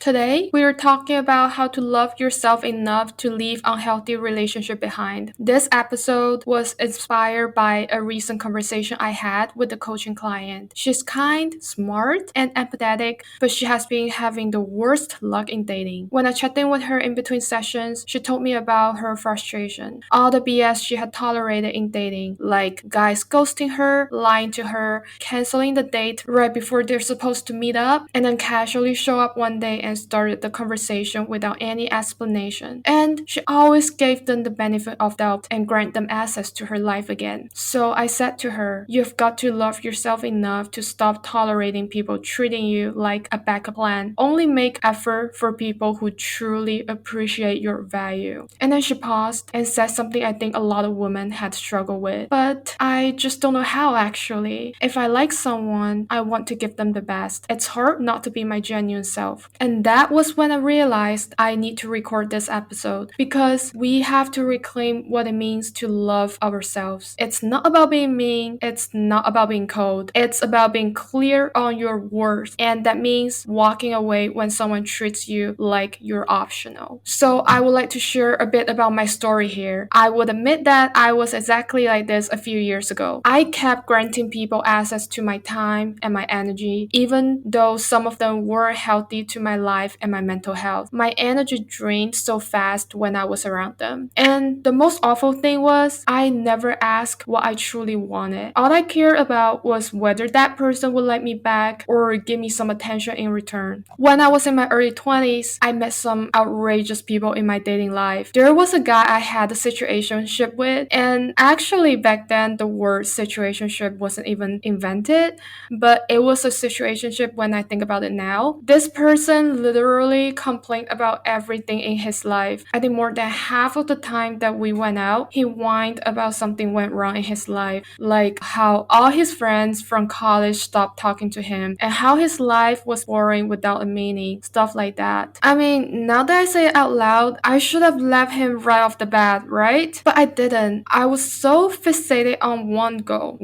Today, we are talking about how to love yourself enough to leave unhealthy relationship behind. This episode was inspired by a recent conversation I had with a coaching client. She's kind, smart, and empathetic, but she has been having the worst luck in dating. When I checked in with her in between sessions, she told me about her frustration, all the BS she had tolerated in dating, like guys ghosting her, lying to her, canceling the date right before they're supposed to meet up, and then casually show up one day and started the conversation without any explanation. And she always gave them the benefit of doubt and grant them access to her life again. So I said to her, you've got to love yourself enough to stop tolerating people treating you like a backup plan. Only make effort for people who truly appreciate your value. And then she paused and said something I think a lot of women had struggled with. But I just don't know how actually. If I like someone, I want to give them the best. It's hard not to be my genuine self. And that was when I realized I need to record this episode because we have to reclaim what it means to love ourselves. It's not about being mean, it's not about being cold, it's about being clear on your worth. And that means walking away when someone treats you like you're optional. So I would like to share a bit about my story here. I would admit that I was exactly like this a few years ago. I kept granting people access to my time and my energy, even though some of them weren't healthy to my life and my mental health. My energy drained so fast when I was around them. And the most awful thing was, I never asked what I truly wanted. All I cared about was whether that person would like me back or give me some attention in return. When I was in my early 20s, I met some outrageous people in my dating life. There was a guy I had a situationship with, and actually back then the word situationship wasn't even invented, but it was a situationship when I think about it now. This person literally complained about everything in his life. I think more than half of the time that we went out, he whined about something went wrong in his life, like how all his friends from college stopped talking to him and how his life was boring without a meaning, stuff like that. I mean, now that I say it out loud, I should have left him right off the bat, right? But I didn't. I was so fixated on one goal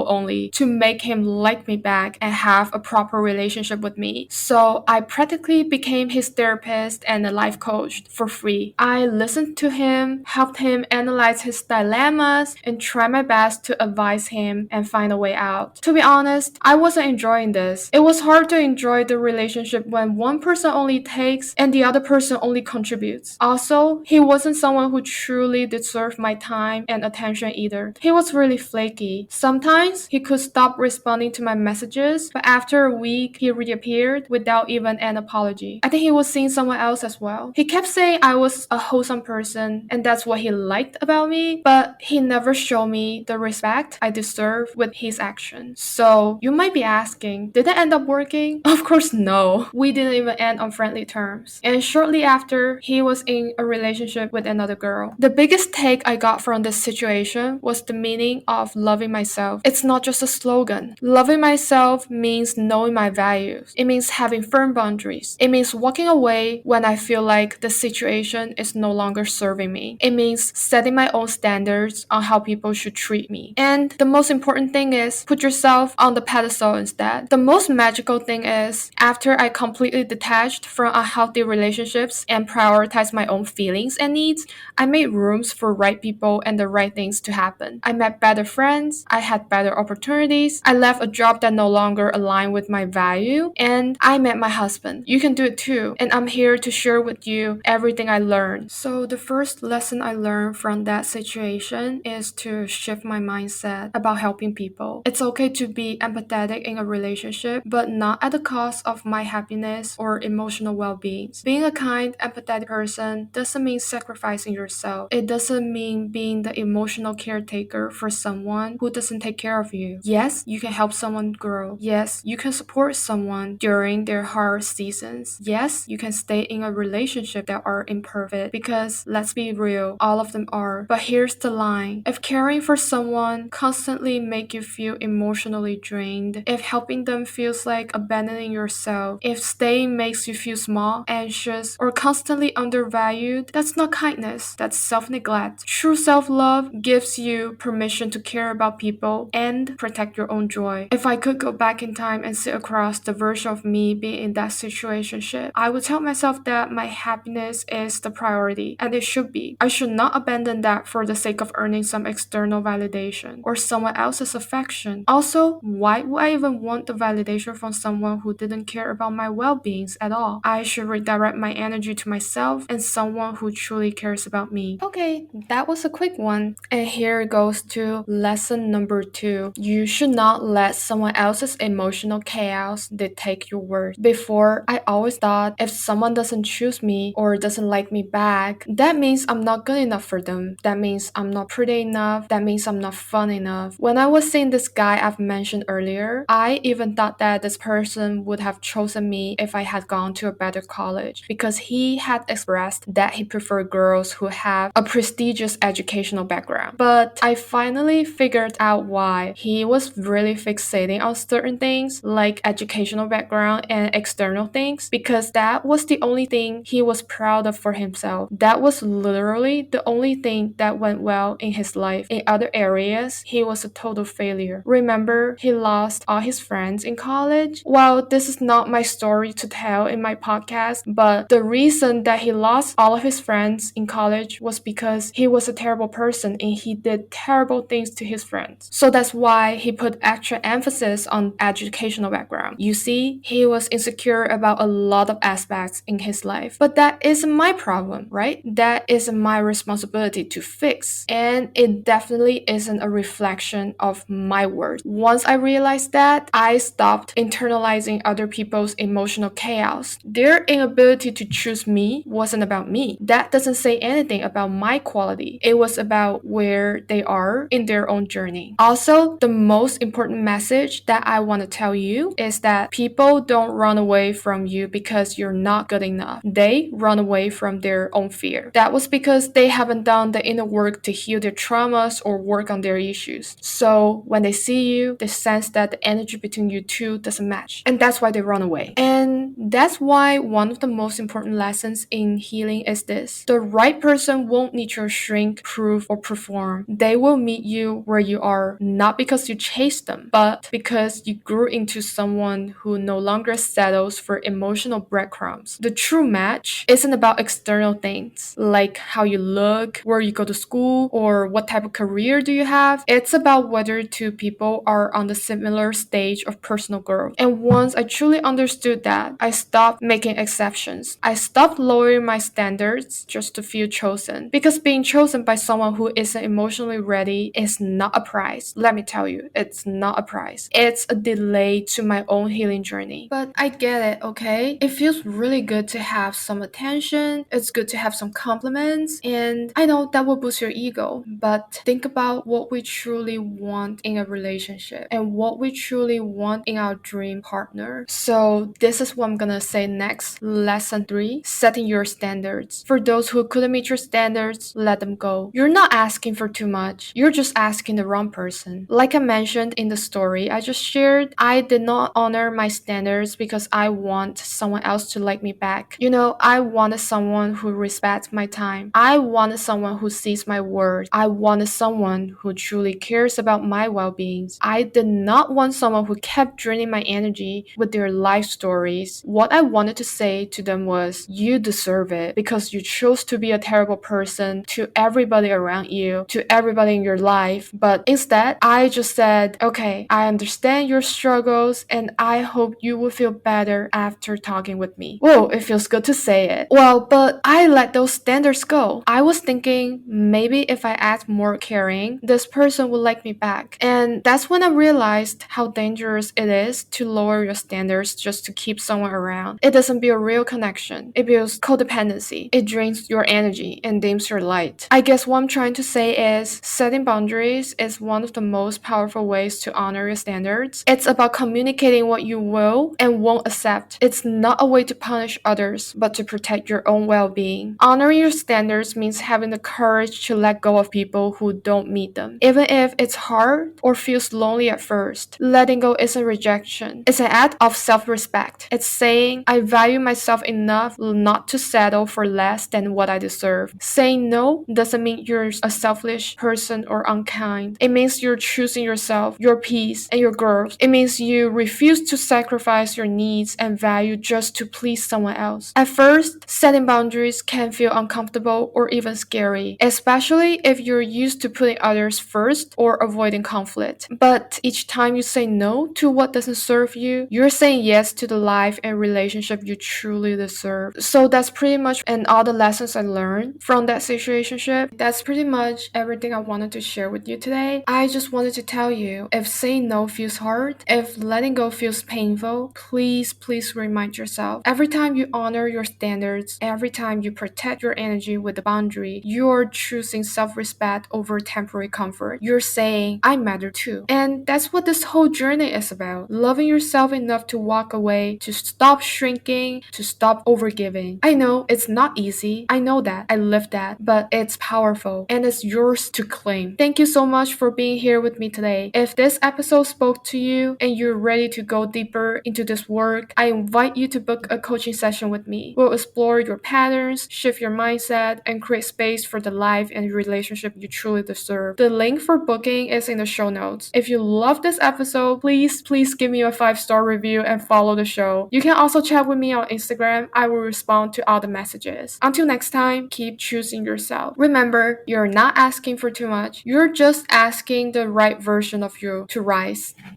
only, to make him like me back and have a proper relationship with me. So I practically became his therapist and a life coach for free. I listened to him, helped him analyze his dilemmas, and tried my best to advise him and find a way out. To be honest, I wasn't enjoying this. It was hard to enjoy the relationship when one person only takes and the other person only contributes. Also, he wasn't someone who truly deserved my time and attention either. He was really flaky. Sometimes he could stop responding to my messages, but after a week, he reappeared without even an apology. I think he was seeing someone else as well. He kept saying I was a wholesome person, and that's what he liked about me, but he never showed me the respect I deserve with his actions. So, you might be asking, did it end up working? Of course, no. We didn't even end on friendly terms. And shortly after, he was in a relationship with another girl. The biggest take I got from this situation was the meaning of loving myself. It's not just a slogan. Loving myself means knowing my values. It means having firm boundaries. It means walking away when I feel like the situation is no longer serving me. It means setting my own standards on how people should treat me. And the most important thing is put yourself on the pedestal instead. The most magical thing is after I completely detached from unhealthy relationships and prioritized my own feelings and needs, I made rooms for right people and the right things to happen. I met better friends, I had better opportunities, I left a job that no longer aligned with my value, and I met my husband. You can do it too, and I'm here to share with you everything I learned. So the first lesson I learned from that situation is to shift my mindset about helping people. It's okay to be empathetic in a relationship, but not at the cost of my happiness or emotional well-being. Being a kind, empathetic person doesn't mean sacrificing yourself. It doesn't mean being the emotional caretaker for someone who doesn't take care of you. Yes, you can help someone grow. Yes, you can support someone during their hard seasons. Yes, you can stay in a relationship that are imperfect because let's be real, all of them are. But here's the line. If caring for someone constantly make you feel emotionally drained, if helping them feels like abandoning yourself, if staying makes you feel small, anxious, or constantly undervalued, that's not kindness, that's self-neglect. True self-love gives you permission to care about people and protect your own joy. If I could go back in time and sit across the version of me being in that situation relationship, I would tell myself that my happiness is the priority, and it should be. I should not abandon that for the sake of earning some external validation or someone else's affection. Also, why would I even want the validation from someone who didn't care about my well-beings at all? I should redirect my energy to myself and someone who truly cares about me. Okay, that was a quick one. And here goes to lesson number 2. You should not let someone else's emotional chaos dictate your worth. Before, I always thought if someone doesn't choose me or doesn't like me back, that means I'm not good enough for them. That means I'm not pretty enough. That means I'm not fun enough. When I was seeing this guy I've mentioned earlier, I even thought that this person would have chosen me if I had gone to a better college because he had expressed that he preferred girls who have a prestigious educational background. But I finally figured out why. He was really fixating on certain things like educational background and external things because that was the only thing he was proud of for himself. That was literally the only thing that went well in his life. In other areas, he was a total failure. Remember, he lost all his friends in college? Well, this is not my story to tell in my podcast, but the reason that he lost all of his friends in college was because he was a terrible person and he did terrible things to his friends. So that's why he put extra emphasis on educational background. You see, he was insecure about a lot of aspects in his life. But that isn't my problem, right? That isn't my responsibility to fix. And it definitely isn't a reflection of my worth. Once I realized that, I stopped internalizing other people's emotional chaos. Their inability to choose me wasn't about me. That doesn't say anything about my quality. It was about where they are in their own journey. Also, the most important message that I want to tell you is that people don't run away from you because you're not good enough. They run away from their own fear. That was because they haven't done the inner work to heal their traumas or work on their issues. So when they see you, they sense that the energy between you two doesn't match. And that's why they run away. And that's why one of the most important lessons in healing is this. The right person won't need your shrink, prove, or perform. They will meet you where you are, not because you chased them, but because you grew into someone who no longer settles for emotional breadcrumbs. The true match isn't about external things, like how you look, where you go to school, or what type of career do you have. It's about whether two people are on the similar stage of personal growth. And once I truly understood that, I stopped making exceptions. I stopped lowering my standards just to feel chosen. Because being chosen by someone who isn't emotionally ready is not a prize. Let me tell you, it's not a prize. It's a delay to my own healing journey. But I get it, okay? It feels really good to have some attention. It's good to have some compliments. And I know that will boost your ego. But think about what we truly want in a relationship and what we truly want in our dream partner. So this is what I'm gonna say next. Lesson 3, setting your standards. For those who couldn't meet your standards, let them go. You're not asking for too much. You're just asking the wrong person. Like I mentioned in the story I just shared, I did not honor my standards because I want someone else to like me back. You know, I wanted someone who respects my time. I wanted someone who sees my worth. I wanted someone who truly cares about my well-being. I did not want someone who kept draining my energy with their life stories. What I wanted to say to them was, you deserve it because you chose to be a terrible person to everybody around you, to everybody in your life. But instead, I just said, okay, I understand your struggles and I hope you will feel better after talking with me. Whoa, it feels good to say it. Well, but I let those standards go. I was thinking maybe if I act more caring, this person will like me back. And that's when I realized how dangerous it is to lower your standards just to keep someone around. It doesn't build real connection. It builds codependency. It drains your energy and dims your light. I guess what I'm trying to say is setting boundaries is one of the most powerful ways to honor your standards. It's about communicating what you will and won't accept. It's not a way to punish others, but to protect your own well-being. Honoring your standards means having the courage to let go of people who don't meet them. Even if it's hard or feels lonely at first, letting go isn't rejection. It's an act of self-respect. It's saying, I value myself enough not to settle for less than what I deserve. Saying no doesn't mean you're a selfish person or unkind. It means you're choosing yourself, your peace, and your growth. It means you refuse to sacrifice your needs and value you just to please someone else. At first, setting boundaries can feel uncomfortable or even scary, especially if you're used to putting others first or avoiding conflict. But each time you say no to what doesn't serve you, you're saying yes to the life and relationship you truly deserve. So that's pretty much and all the lessons I learned from that situationship. That's pretty much everything I wanted to share with you today. I just wanted to tell you, if saying no feels hard, if letting go feels painful, please remind yourself. Every time you honor your standards, every time you protect your energy with a boundary, you're choosing self-respect over temporary comfort. You're saying, I matter too. And that's what this whole journey is about. Loving yourself enough to walk away, to stop shrinking, to stop overgiving. I know it's not easy. I know that. I live that. But it's powerful and it's yours to claim. Thank you so much for being here with me today. If this episode spoke to you and you're ready to go deeper into this work, I invite you to book a coaching session with me. We'll explore your patterns, shift your mindset, and create space for the life and relationship you truly deserve. The link for booking is in the show notes. If you love this episode, please give me a 5-star review and follow the show. You can also chat with me on Instagram. I will respond to all the messages. Until next time, keep choosing yourself. Remember, you're not asking for too much. You're just asking the right version of you to rise.